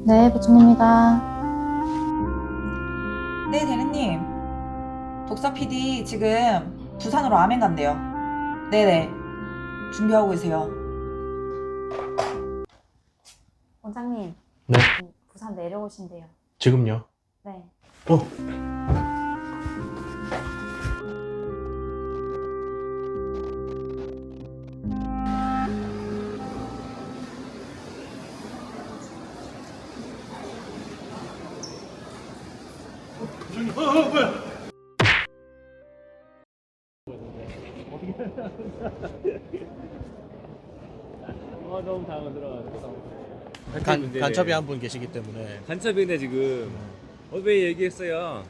네, 부총입니다. 네, 대리님. 독서 PD 지금 부산으로 아멘 간대요. 네네. 준비하고 계세요. 원장님, 네, 부산 내려오신대요. 지금요. 네. 너무 당황스러워서. 간첩이 한 분 계시기 때문에. 간첩이네 지금. 왜 얘기했어요?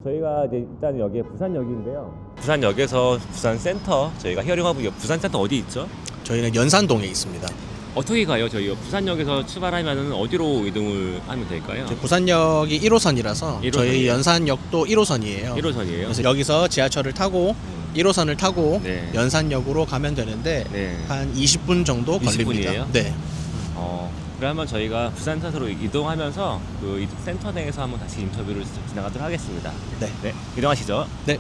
저희가 이제 일단 여기 부산역인데요. 부산역에서 부산센터, 저희가 히어링하고 부산센터 어디 있죠? 저희는 연산동에 있습니다. 어떻게 가요? 저희 부산역에서 출발하면 어디로 이동을 하면 될까요? 부산역이 1호선이라서 1호선이에요. 저희 연산역도 1호선이에요. 1호선이에요. 그래서 여기서 지하철을 타고 1호선을 타고 네. 연산역으로 가면 되는데 네. 한 20분 정도 20 걸립니다. 분이에요? 네. 그러면 저희가 부산센터로 이동하면서 그 센터 내에서 한번 다시 인터뷰를 진행하도록 하겠습니다. 네. 네, 이동하시죠. 네.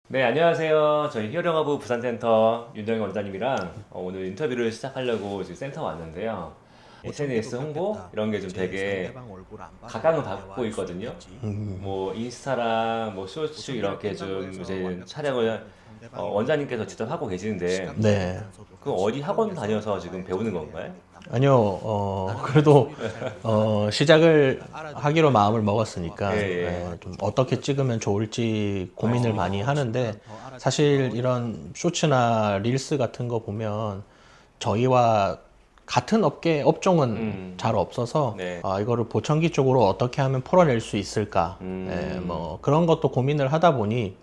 네, 안녕하세요. 저희 히어링허브 부산센터 윤정희 원장님이랑 오늘 인터뷰를 시작하려고 지금 센터 왔는데요. SNS 홍보 이런 게 좀 되게 각광을 받고 있거든요. 뭐 인스타랑 뭐 쇼츠 이렇게 좀 이제 촬영을 원장님께서 직접 하고 계시는데 네. 그 어디 학원 다녀서 지금 배우는 건가요? 아니요, 그래도 시작을 하기로 마음을 먹었으니까 예. 좀 어떻게 찍으면 좋을지 고민을 많이 하는데 사실 이런 쇼츠나 릴스 같은 거 보면 저희와 같은 업종은 잘 없어서 네. 이거를 보청기 쪽으로 어떻게 하면 풀어낼 수 있을까 뭐 그런 것도 고민을 하다 보니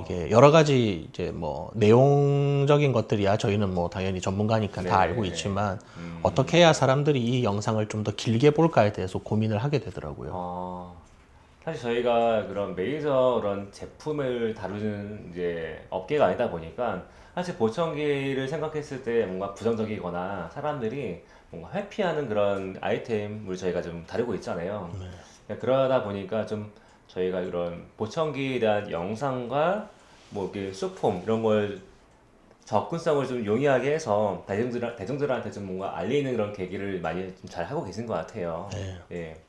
이게 여러 가지 이제 뭐 내용적인 것들이야 저희는 뭐 당연히 전문가니까 네. 다 알고 있지만 어떻게 해야 사람들이 이 영상을 좀 더 길게 볼까에 대해서 고민을 하게 되더라고요. 사실 저희가 그런 메이저 그런 제품을 다루는 이제 업계가 아니다 보니까 사실 보청기를 생각했을 때 뭔가 부정적이거나 사람들이 뭔가 회피하는 그런 아이템을 저희가 좀 다루고 있잖아요. 그러다 보니까 좀 저희가 이런 보청기에 대한 영상과 뭐 이렇게 쇼폼 이런 걸 접근성을 좀 용이하게 해서 대중들한테 좀 뭔가 알리는 그런 계기를 많이 좀 잘 하고 계신 것 같아요. 네. 예.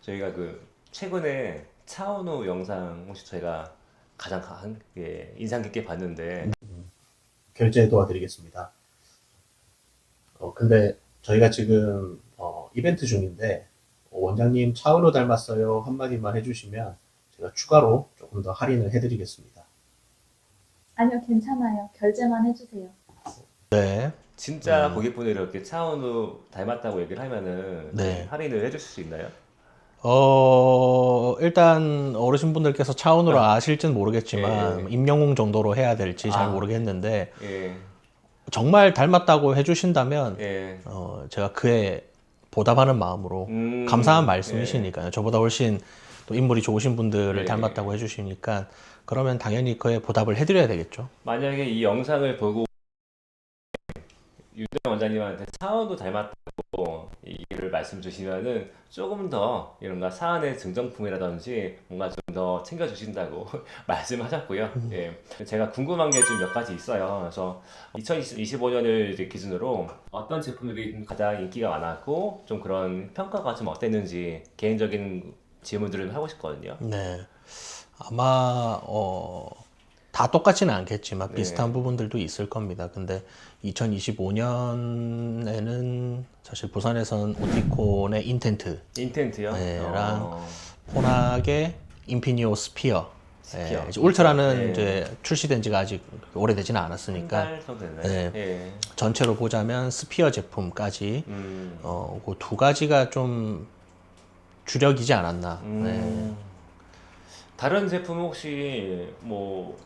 저희가 그 최근에 차은우 영상 혹시 저희가 가장 인상 깊게 봤는데 결제 도와드리겠습니다. 근데 저희가 지금 이벤트 중인데 원장님 차은우 닮았어요 한마디만 해주시면 제가 추가로 조금 더 할인을 해드리겠습니다. 아니요, 괜찮아요. 결제만 해주세요. 네. 진짜 고객분들이 이렇게 차은우 닮았다고 얘기를 하면은 네. 할인을 해주실 수 있나요? 일단 어르신분들께서 차원으로 아실지는 모르겠지만 예. 임영웅 정도로 해야 될지 잘 모르겠는데 예. 정말 닮았다고 해주신다면 예. 제가 그에 보답하는 마음으로 감사한 말씀이시니까요. 저보다 훨씬 또 인물이 좋으신 분들을 예. 닮았다고 해주시니까 그러면 당연히 그에 보답을 해드려야 되겠죠. 만약에 이 영상을 보고 윤정 원장님한테 차은우 닮았다고 얘기를 말씀 주시면은 조금 더 이런가 사안의 증정품이라든지 뭔가 좀 더 챙겨주신다고 말씀하셨고요. 예. 제가 궁금한 게 좀 몇 가지 있어요. 그래서 2025년을 기준으로 어떤 제품들이 가장 인기가 많았고 좀 그런 평가가 좀 어땠는지 개인적인 질문들을 하고 싶거든요. 네. 아마 다 똑같지는 않겠지만 네. 비슷한 부분들도 있을 겁니다. 근데 2025년에는 사실 부산에선 오티콘의 인텐트요? 랑 폰학의 인피니오 스피어. 스피어. 이제 울트라는 네. 이제 출시된 지가 아직 오래되지는 않았으니까 한달 정도 됐나요? 네. 예. 전체로 보자면 스피어 제품까지 그 두 가지가 좀 주력이지 않았나. 네. 다른 제품은 혹시 뭐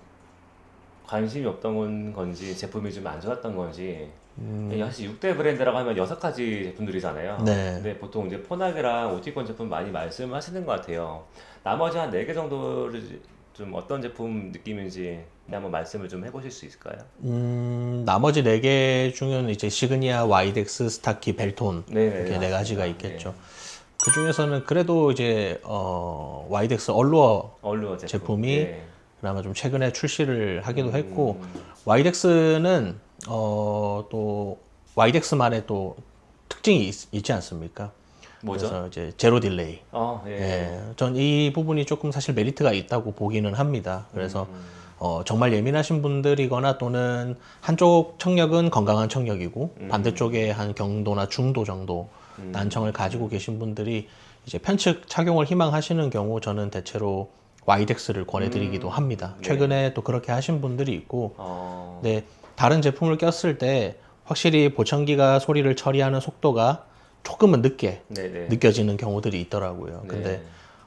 관심이 없던 건지 제품이 좀 안 좋았던 건지 사실 6대 브랜드라고 하면 6가지 제품들이잖아요. 네. 근데 보통 이제 폰학이랑 오티콘 제품 많이 말씀하시는 것 같아요. 나머지 한 4개 정도를 좀 어떤 제품 느낌인지 한번 말씀을 좀 해보실 수 있을까요? 나머지 4개 중에는 이제 시그니아, 와이덱스, 스타키, 벨톤 네네, 이렇게 4가지가 맞습니다. 있겠죠. 그 중에서는 그래도 이제 와이덱스 얼루어 얼루어 제품이 네. 그나마 좀 최근에 출시를 하기도 했고, 와이덱스는 또 와이덱스만의 또 특징이 있지 않습니까? 뭐죠? 그래서 이제 제로 딜레이. 예. 예, 전 이 부분이 조금 사실 메리트가 있다고 보기는 합니다. 그래서 정말 예민하신 분들이거나 또는 한쪽 청력은 건강한 청력이고 반대쪽에 한 경도나 중도 정도 난청을 가지고 계신 분들이 이제 편측 착용을 희망하시는 경우 저는 대체로 와이덱스를 권해드리기도 합니다. 네. 최근에 또 그렇게 하신 분들이 있고, 어, 근데 다른 제품을 꼈을 때 확실히 보청기가 소리를 처리하는 속도가 조금은 늦게 네네. 느껴지는 경우들이 있더라고요. 네. 근데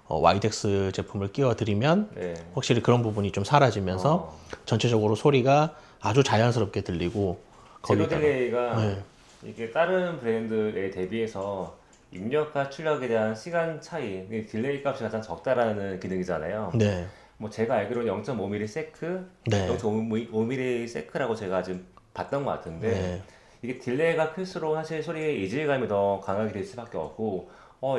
와이덱스 제품을 끼워드리면 네. 확실히 그런 부분이 좀 사라지면서 전체적으로 소리가 아주 자연스럽게 들리고, 제로 거기다가 딜레이가 네. 이게 다른 브랜드에 대비해서 입력과 출력에 대한 시간 차이, 이 딜레이 값이 가장 적다라는 기능이잖아요. 네, 뭐 제가 알기로는 0.5mm 세크, 네. 0.5mm 세크라고 제가 지금 봤던 것 같은데 네. 이게 딜레이가 클수록 사실 소리의 이질감이 더 강하게 될 수밖에 없고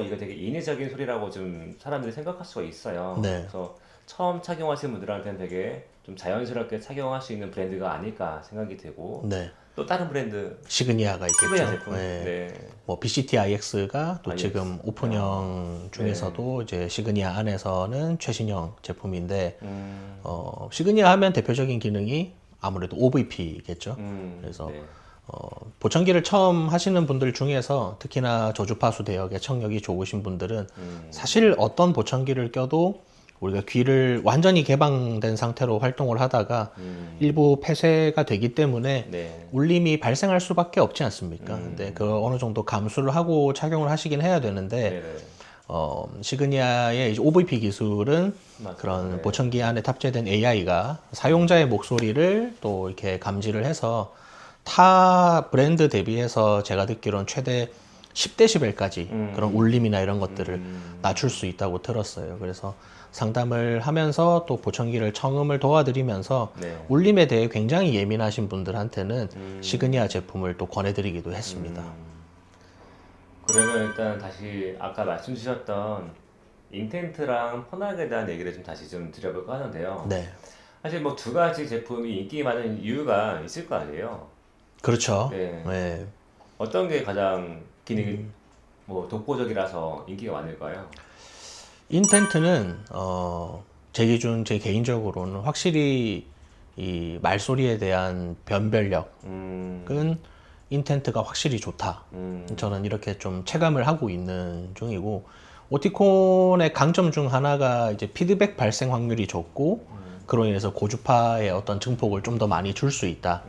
이거 되게 인위적인 소리라고 좀 사람들이 생각할 수가 있어요. 네. 그래서 처음 착용하시는 분들한테는 되게 좀 자연스럽게 착용할 수 있는 브랜드가 아닐까 생각이 되고 네. 또 다른 브랜드 시그니아가 있겠죠. 시그니아 제품 네. 네. 뭐 BCT-IX가 또 IX. 지금 오픈형 중에서도 이제 시그니아 안에서는 최신형 제품인데, 시그니아 하면 대표적인 기능이 아무래도 OVP겠죠. 그래서 네. 보청기를 처음 하시는 분들 중에서 특히나 저주파수 대역의 청력이 좋으신 분들은 사실 어떤 보청기를 껴도 우리가 귀를 완전히 개방된 상태로 활동을 하다가 일부 폐쇄가 되기 때문에 네. 울림이 발생할 수밖에 없지 않습니까? 근데 그걸 어느 정도 감수를 하고 착용을 하시긴 해야 되는데, 네네. 시그니아의 이제 OVP 기술은 맞아요. 그런 네. 보청기 안에 탑재된 AI가 사용자의 목소리를 또 이렇게 감지를 해서 타 브랜드 대비해서 제가 듣기로는 최대 10dB까지 그런 울림이나 이런 것들을 낮출 수 있다고 들었어요. 그래서 상담을 하면서 또 보청기를 청음을 도와드리면서 네. 울림에 대해 굉장히 예민하신 분들한테는 시그니아 제품을 또 권해드리기도 했습니다. 그러면 일단 다시 아까 말씀 주셨던 인텐트랑 포낙에 대한 얘기를 좀 다시 좀 드려볼까 하는데요. 네, 사실 뭐 두 가지 제품이 인기 많은 이유가 있을 거 아니에요. 그렇죠. 네. 네. 어떤 게 가장 기능이 뭐 독보적이라서 인기가 많을까요? 인텐트는 제 기준 제 개인적으로는 확실히 이 말소리에 대한 변별력은 인텐트가 확실히 좋다. 저는 이렇게 좀 체감을 하고 있는 중이고, 오티콘의 강점 중 하나가 이제 피드백 발생 확률이 적고 그로 인해서 고주파의 어떤 증폭을 좀 더 많이 줄 수 있다.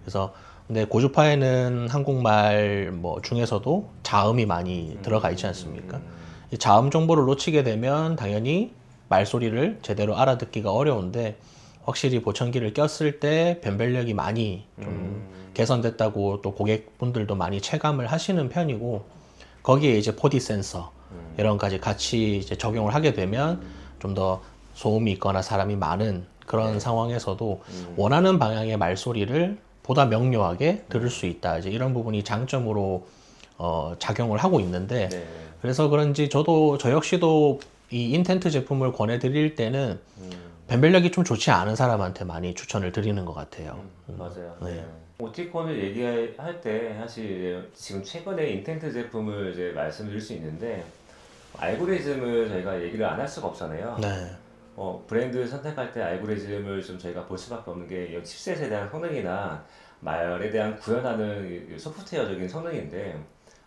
그래서 근데 고주파에는 한국말 뭐 중에서도 자음이 많이 들어가 있지 않습니까? 이 자음 정보를 놓치게 되면 당연히 말소리를 제대로 알아듣기가 어려운데, 확실히 보청기를 꼈을 때 변별력이 많이 좀 개선됐다고 또 고객분들도 많이 체감을 하시는 편이고, 거기에 이제 포디 센서 이런 가지 같이 이제 적용을 하게 되면 좀 더 소음이 있거나 사람이 많은 그런 상황에서도 원하는 방향의 말소리를 보다 명료하게 들을 수 있다. 이제 이런 부분이 장점으로 작용을 하고 있는데, 네. 그래서 그런지 저 역시도 이 인텐트 제품을 권해드릴 때는 변별력이 좀 좋지 않은 사람한테 많이 추천을 드리는 것 같아요. 맞아요. 네. 네. 오티콘을 얘기할 때 사실 지금 최근에 인텐트 제품을 이제 말씀드릴 수 있는데 알고리즘을 저희가 얘기를 안 할 수가 없잖아요. 네. 브랜드 선택할 때 알고리즘을 좀 저희가 볼 수밖에 없는 게 이 칩셋에 대한 성능이나 말에 대한 구현하는 이 소프트웨어적인 성능인데,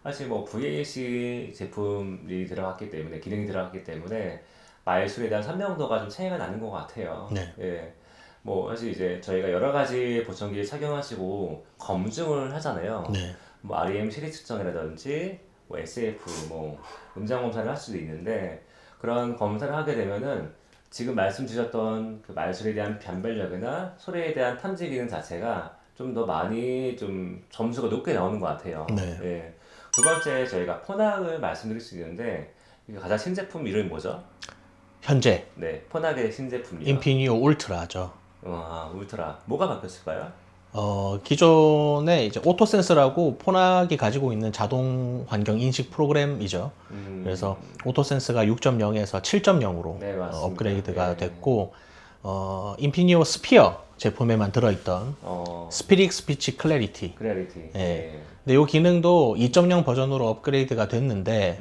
사실 뭐 VAC 제품이 들어갔기 때문에 기능이 들어갔기 때문에 말소리에 대한 선명도가 좀 차이가 나는 것 같아요. 네. 예. 뭐 사실 이제 저희가 여러 가지 보청기를 착용하시고 검증을 하잖아요. 네. 뭐 REM 시리 측정이라든지 뭐 SF 뭐 음장 검사를 할 수도 있는데, 그런 검사를 하게 되면은 지금 말씀 주셨던 그 말소리에 대한 변별력이나 소리에 대한 탐지 기능 자체가 좀 더 많이 좀 점수가 높게 나오는 것 같아요. 네. 예. 두 번째 저희가 포낙을 말씀드릴 수 있는데, 이게 가장 신제품 이름이 뭐죠? 현재 네, 폰하게 신제품이요. 인피니오 울트라죠. 와, 울트라. 뭐가 바뀌었을까요? 기존에 이제 오토센스라고 폰학이 가지고 있는 자동 환경 인식 프로그램이죠. 그래서 오토센스가 6.0에서 7.0으로 네, 맞습니다. 업그레이드가 네. 됐고, 인피니오 스피어 제품에만 들어있던 스피릭 스피치 클래리티. 클래리티. 예. 근데 이 기능도 2.0 버전으로 업그레이드가 됐는데,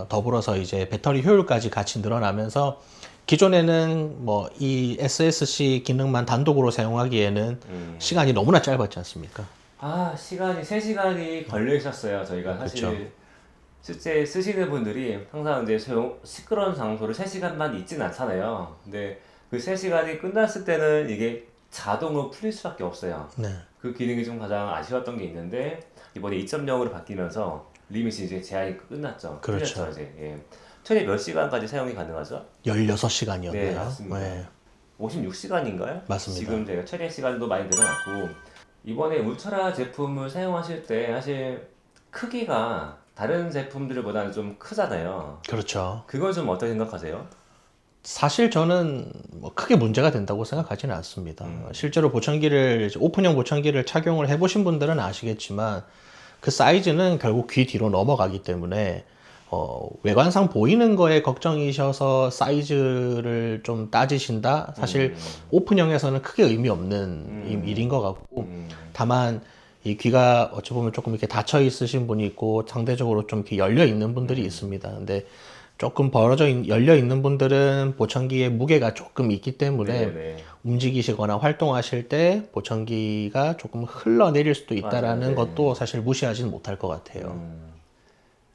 더불어서 이제 배터리 효율까지 같이 늘어나면서 기존에는 뭐 이 SSC 기능만 단독으로 사용하기에는 시간이 너무나 짧았지 않습니까? 아, 시간이 3시간이 걸려 있었어요. 저희가 사실 그쵸. 실제 쓰시는 분들이 항상 이제 시끄러운 장소를 3시간만 있진 않잖아요. 근데 그 3시간이 끝났을 때는 이게 자동으로 풀릴 수밖에 없어요. 네. 그 기능이 좀 가장 아쉬웠던 게 있는데 이번에 2.0으로 바뀌면서 리밋이 이제 제한이 끝났죠. 그렇죠. 풀렸죠, 이제. 예. 최대 몇 시간까지 사용이 가능하죠? 16시간이었나요? 네, 맞습니다. 56시간인가요? 맞습니다. 지금 제가 최대 시간도 많이 늘어났고 이번에 울트라 제품을 사용하실 때 사실 크기가 다른 제품들보다는 좀 크잖아요. 그렇죠. 그건 좀 어떻게 생각하세요? 사실 저는 뭐 크게 문제가 된다고 생각하지는 않습니다. 실제로 보청기를, 이제 오픈형 보청기를 착용을 해보신 분들은 아시겠지만 그 사이즈는 결국 귀 뒤로 넘어가기 때문에 외관상 보이는 거에 걱정이셔서 사이즈를 좀 따지신다? 사실 오픈형에서는 크게 의미 없는 일인 것 같고, 다만 이 귀가 어찌 보면 조금 이렇게 닫혀 있으신 분이 있고 상대적으로 좀 이렇게 열려 있는 분들이 있습니다. 근데 조금 열려 있는 분들은 보청기의 무게가 조금 있기 때문에 네네. 움직이시거나 활동하실 때 보청기가 조금 흘러내릴 수도 있다라는 맞아요. 네. 것도 사실 무시하지는 못할 것 같아요.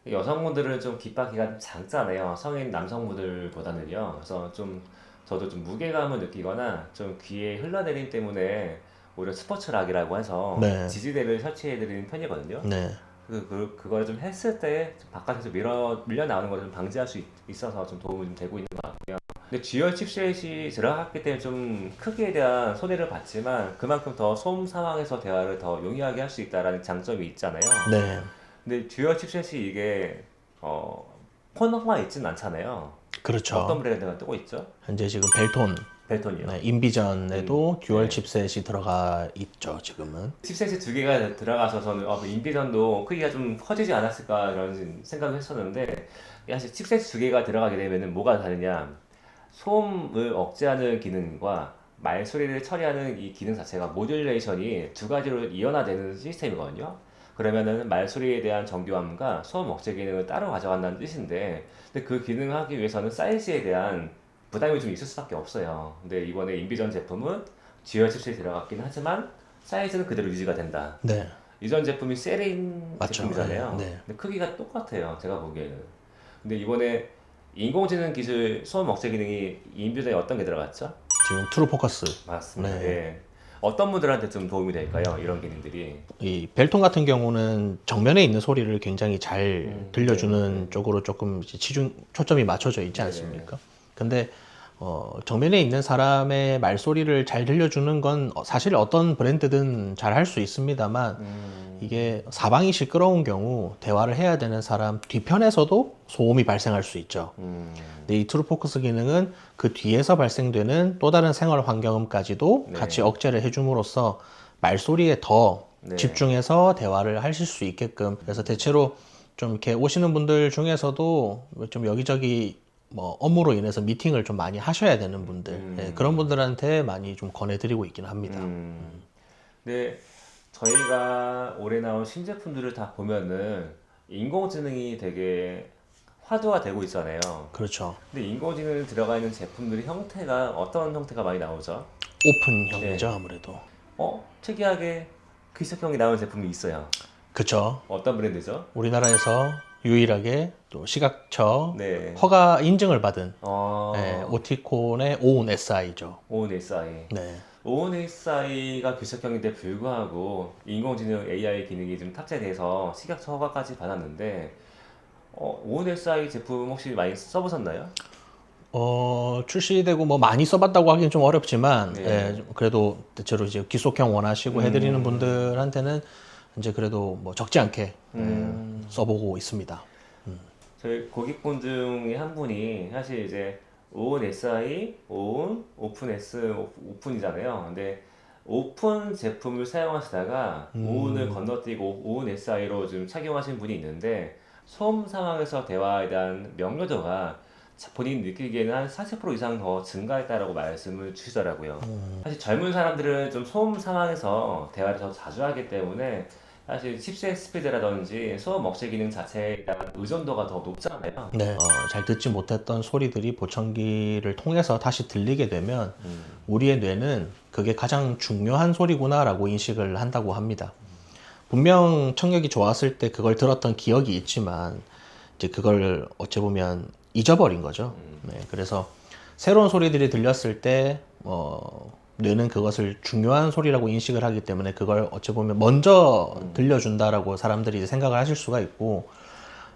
여성분들은 좀 귓바퀴가 좀 작잖아요. 성인 남성분들보다는요. 그래서 좀 저도 좀 무게감을 느끼거나 좀 귀에 흘러내림 때문에 오히려 스포츠락이라고 해서 네. 지지대를 설치해드리는 편이거든요. 네. 그걸 좀 했을 때 좀 바깥에서 밀려 나오는 걸 좀 방지할 수 있어서 좀 도움이 좀 되고 있는 것 같고요. 근데 듀얼 칩셋이 들어갔기 때문에 좀 크기에 대한 손해를 봤지만 그만큼 더 소음 상황에서 대화를 더 용이하게 할 수 있다라는 장점이 있잖아요. 네. 근데 듀얼 칩셋이 이게 폰만 있진 않잖아요. 그렇죠. 어떤 브랜드가 뜨고 있죠? 현재 지금 벨톤, 벨톤이요. 네, 인비전에도 듀얼 네. 칩셋이 들어가 있죠, 지금은. 칩셋이 2개가 들어가서 저는 인비전도 크기가 좀 커지지 않았을까 이런 생각을 했었는데 사실 칩셋 2개가 들어가게 되면은 뭐가 다르냐, 소음을 억제하는 기능과 말소리를 처리하는 이 기능 자체가 모듈레이션이 두 가지로 이연화되는 시스템이거든요. 그러면은 말소리에 대한 정교함과 소음 억제 기능을 따로 가져간다는 뜻인데, 근데 그 기능을 하기 위해서는 사이즈에 대한 부담이 좀 있을 수밖에 없어요. 근데 이번에 인비전 제품은 듀얼 칩셋이 들어갔긴 하지만 사이즈는 그대로 유지가 된다. 네. 이전 제품이 세린 맞죠. 제품이잖아요. 네, 네. 근데 크기가 똑같아요, 제가 보기에는. 근데 이번에 인공지능 기술 소음 억제 기능이 인비전에 어떤 게 들어갔죠? 지금 트루포커스. 맞습니다. 네. 예. 어떤 분들한테 좀 도움이 될까요? 이런 기능들이. 이 벨톤 같은 경우는 정면에 있는 소리를 굉장히 잘 들려주는 네. 쪽으로 조금 이제 초점이 맞춰져 있지 네. 않습니까? 근데 정면에 있는 사람의 말소리를 잘 들려주는 건 사실 어떤 브랜드든 잘 할 수 있습니다만, 이게 사방이 시끄러운 경우 대화를 해야 되는 사람 뒤편에서도 소음이 발생할 수 있죠. 근데 이 트루포커스 기능은 그 뒤에서 발생되는 또 다른 생활 환경음까지도 네. 같이 억제를 해줌으로써 말소리에 더 네. 집중해서 대화를 하실 수 있게끔, 그래서 대체로 좀 이렇게 오시는 분들 중에서도 좀 여기저기 뭐 업무로 인해서 미팅을 좀 많이 하셔야 되는 분들, 예, 그런 분들한테 많이 좀 권해드리고 있긴 합니다. 근데 저희가 올해 나온 신제품들을 다 보면은 인공지능이 되게 화두가 되고 있잖아요. 그렇죠. 근데 인공지능 들어가 있는 제품들의 형태가 어떤 형태가 많이 나오죠? 오픈형이죠, 네. 아무래도. 특이하게 귀석형이 나온 제품이 있어요. 그렇죠. 어떤 브랜드죠? 우리나라에서 유일하게 또 시각처 네. 허가 인증을 받은 어, 오티콘의 오운 SI죠. 오온 SI. 네. 오온 SI가 귀석형인데 불구하고 인공지능 AI 기능이 좀 탑재돼서 시각처 허가까지 받았는데, 오온 SI 제품 혹시 많이 써보셨나요? 출시되고 뭐 많이 써봤다고 하기는 좀 어렵지만, 네. 예, 그래도 대체로 이제 귀속형 원하시고 해드리는 분들한테는 이제 그래도 뭐 적지 않게 써보고 있습니다. 저희 고객분 중에 한 분이 사실 이제 오은 SI, 오은, 오픈 S, 오픈이잖아요. 근데 오픈 제품을 사용하시다가 오은을 건너뛰고 오은 SI로 좀 착용하신 분이 있는데 소음 상황에서 대화에 대한 명료도가 본인이 느끼기에는 한 40% 이상 더 증가했다라고 말씀을 주시더라고요. 사실 젊은 사람들은 좀 소음 상황에서 대화를 더 자주 하기 때문에 사실 칩셋 스피드라든지 소음 억제 기능 자체에 대한 의존도가 더 높잖아요. 네, 잘 듣지 못했던 소리들이 보청기를 통해서 다시 들리게 되면 우리의 뇌는 그게 가장 중요한 소리구나라고 인식을 한다고 합니다. 분명 청력이 좋았을 때 그걸 들었던 기억이 있지만 이제 그걸 어찌 보면 잊어버린 거죠. 네, 그래서 새로운 소리들이 들렸을 때 뇌는 그것을 중요한 소리라고 인식을 하기 때문에 그걸 어찌 보면 먼저 들려준다라고 사람들이 이제 생각을 하실 수가 있고,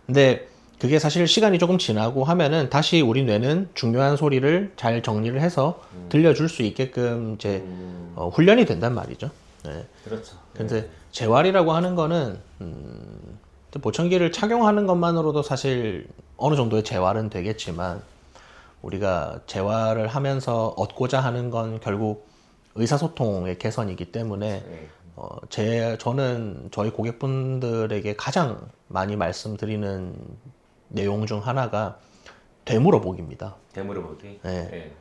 근데 그게 사실 시간이 조금 지나고 하면은 다시 우리 뇌는 중요한 소리를 잘 정리를 해서 들려줄 수 있게끔 이제 훈련이 된단 말이죠. 네. 그렇죠. 근데 재활이라고 하는 거는 보청기를 착용하는 것만으로도 사실 어느 정도의 재활은 되겠지만 우리가 재활을 하면서 얻고자 하는 건 결국 의사소통의 개선이기 때문에 저는 저희 고객분들에게 가장 많이 말씀드리는 내용 중 하나가 되물어보기입니다. 되물어보기. 네. 네.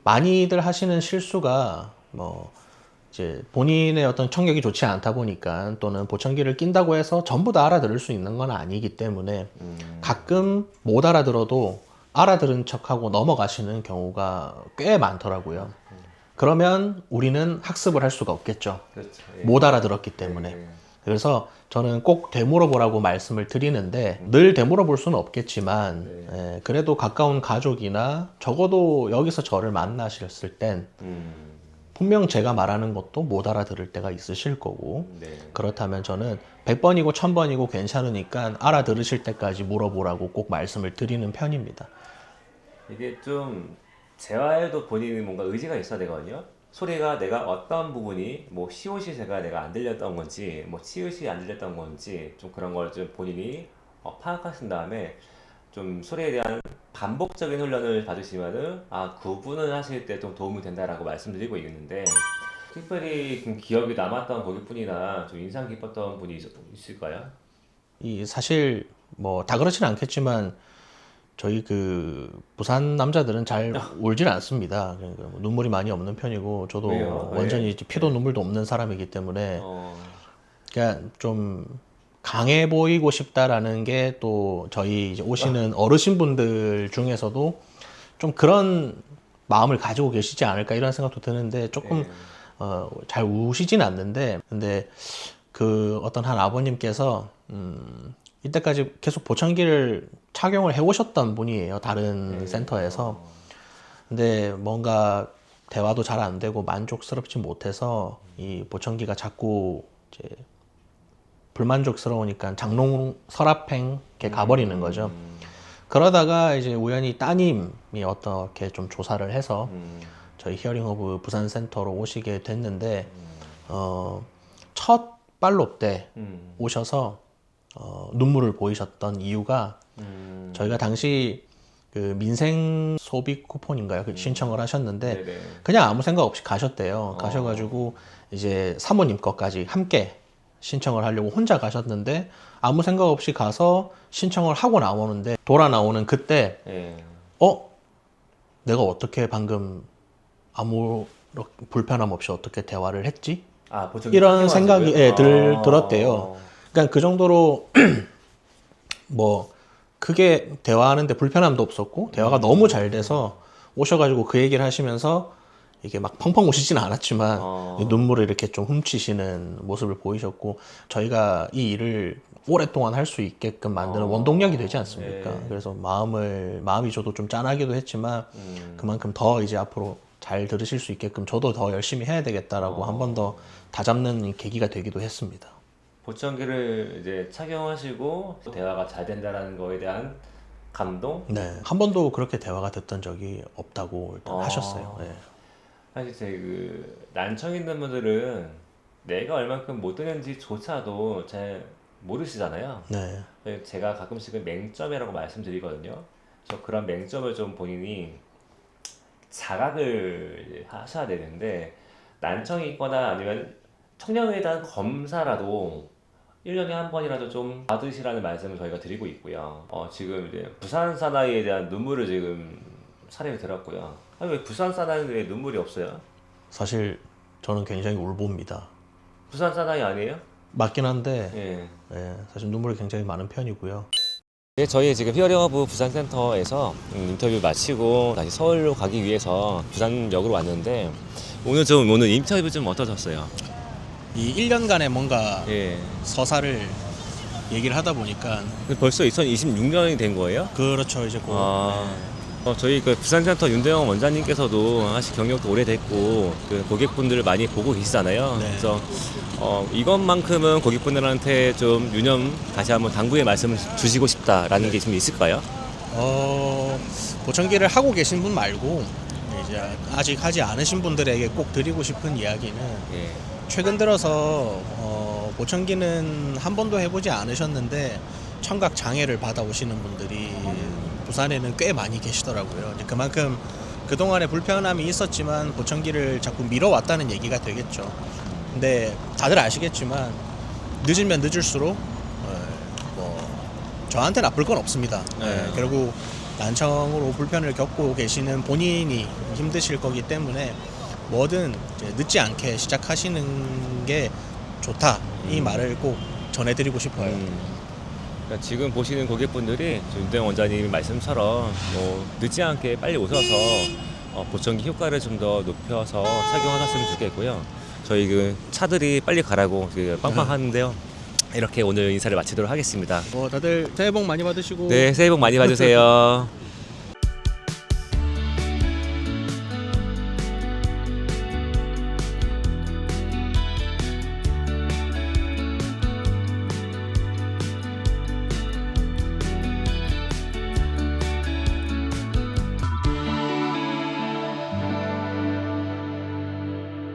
많이들 하시는 실수가 이제 본인의 어떤 청력이 좋지 않다 보니까 또는 보청기를 낀다고 해서 전부 다 알아들을 수 있는 건 아니기 때문에 가끔 못 알아들어도 알아들은 척하고 넘어가시는 경우가 꽤 많더라고요. 그러면 우리는 학습을 할 수가 없겠죠. 그렇죠. 예. 못 알아들었기 때문에. 예. 그래서 저는 꼭 되물어보라고 말씀을 드리는데 늘 되물어볼 수는 없겠지만 그래도 가까운 가족이나 적어도 여기서 저를 만나셨을 땐 분명 제가 말하는 것도 못 알아들을 때가 있으실 거고 네. 그렇다면 저는 100번이고 1000번이고 괜찮으니까 알아들으실 때까지 물어보라고 꼭 말씀을 드리는 편입니다. 이게 좀 재활도 본인이 뭔가 의지가 있어야 되거든요. 소리가 내가 어떤 부분이 뭐 시옷이가 내가 안 들렸던 건지 뭐 치읓이 안 들렸던 건지 좀 그런 걸 좀 본인이 파악하신 다음에 좀 소리에 대한 반복적인 훈련을 받으시면은 구분을 하실 때 좀 도움이 된다라고 말씀드리고 있는데 특별히 좀 기억이 남았던 고객분이나 좀 인상 깊었던 분이 있을까요? 이 사실 뭐 다 그렇지는 않겠지만 저희 그 부산 남자들은 잘 울지는 않습니다. 그러니까 뭐 눈물이 많이 없는 편이고 저도 왜요? 완전히 왜? 이제 피도 눈물도 없는 사람이기 때문에 어, 그냥 좀 강해 보이고 싶다라는 게 또 저희 이제 오시는 어르신분들 중에서도 좀 그런 마음을 가지고 계시지 않을까 이런 생각도 드는데 조금 잘 우시진 않는데 근데 그 어떤 한 아버님께서 이때까지 계속 보청기를 착용을 해오셨던 분이에요. 다른 센터에서. 근데 뭔가 대화도 잘 안 되고 만족스럽지 못해서 이 보청기가 자꾸 이제 불만족스러우니까 장롱 서랍행 이렇게 가버리는 거죠. 그러다가 이제 우연히 따님이 어떻게 좀 조사를 해서 저희 히어링 허브 부산 센터로 오시게 됐는데 첫 팔로업 때 오셔서 눈물을 보이셨던 이유가 저희가 당시 그 민생 소비 쿠폰인가요? 그 신청을 하셨는데 네네. 그냥 아무 생각 없이 가셨대요. 가셔가지고 이제 사모님 것까지 함께 신청을 하려고 혼자 가셨는데 아무 생각 없이 가서 신청을 하고 나오는데 돌아 나오는 그때 예. 내가 어떻게 방금 아무 불편함 없이 어떻게 대화를 했지? 보청기 이런 착용하시고요? 생각이 들었대요. 그러니까 그 정도로 뭐 크게 대화하는데 불편함도 없었고 대화가 너무 잘 돼서 오셔가지고 그 얘기를 하시면서 이게 막 펑펑 우시진 않았지만 눈물을 이렇게 좀 훔치시는 모습을 보이셨고 저희가 이 일을 오랫동안 할 수 있게끔 만드는 원동력이 되지 않습니까? 네. 그래서 마음이 저도 좀 짠하기도 했지만 그만큼 더 이제 앞으로 잘 들으실 수 있게끔 저도 더 열심히 해야 되겠다라고 한 번 더 다잡는 계기가 되기도 했습니다. 보청기를 이제 착용하시고 대화가 잘 된다라는 거에 대한 감동? 네, 한 번도 그렇게 대화가 됐던 적이 없다고 일단 하셨어요. 네. 사실 제 그 난청 있는 분들은 내가 얼만큼 못 듣는지조차도 잘 모르시잖아요. 네. 제가 가끔씩은 맹점이라고 말씀드리거든요. 그래서 그런 맹점을 좀 본인이 자각을 하셔야 되는데 난청이 있거나 아니면 청력에 대한 검사라도 1년에 한 번이라도 좀 받으시라는 말씀을 저희가 드리고 있고요. 지금 이제 부산 사나이에 대한 눈물을 지금 사례를 들었고요. 아니, 왜 부산 사나이에 눈물이 없어요? 사실 저는 굉장히 울봅니다. 부산 사나이 아니에요? 맞긴 한데 예. 사실 눈물이 굉장히 많은 편이고요. 네, 저희 지금 히어링허브 부산센터에서 인터뷰 마치고 다시 서울로 가기 위해서 부산역으로 왔는데 오늘 인터뷰 좀 어떠셨어요? 이 1년간의 뭔가 예. 서사를 얘기를 하다 보니까 벌써 2026년이 된 거예요? 그렇죠. 이제 저희 그 부산센터 윤대영 원장님께서도 사실 경력도 오래됐고 그 고객분들을 많이 보고 계시잖아요. 네. 그래서 이것만큼은 고객분들한테 좀 유념 다시 한번 당부의 말씀을 주시고 싶다라는 게 좀 있을까요? 보청기를 하고 계신 분 말고 이제 아직 하지 않으신 분들에게 꼭 드리고 싶은 이야기는 예. 최근 들어서 보청기는 한 번도 해보지 않으셨는데 청각 장애를 받아오시는 분들이 부산에는 꽤 많이 계시더라고요. 이제 그만큼 그동안에 불편함이 있었지만 보청기를 자꾸 미뤄왔다는 얘기가 되겠죠. 근데 다들 아시겠지만 늦으면 늦을수록 저한테 나쁠 건 없습니다. 결국 난청으로 불편을 겪고 계시는 본인이 힘드실 거기 때문에 뭐든 이제 늦지 않게 시작하시는 게 좋다. 이 말을 꼭 전해드리고 싶어요. 그러니까 지금 보시는 고객분들이 윤대영 원장님 말씀처럼 늦지 않게 빨리 오셔서 보청기 효과를 좀 더 높여서 착용하셨으면 좋겠고요. 저희 그 차들이 빨리 가라고 빵빵하는데요. 이렇게 오늘 인사를 마치도록 하겠습니다. 다들 새해 복 많이 받으시고 네, 새해 복 많이 받으세요.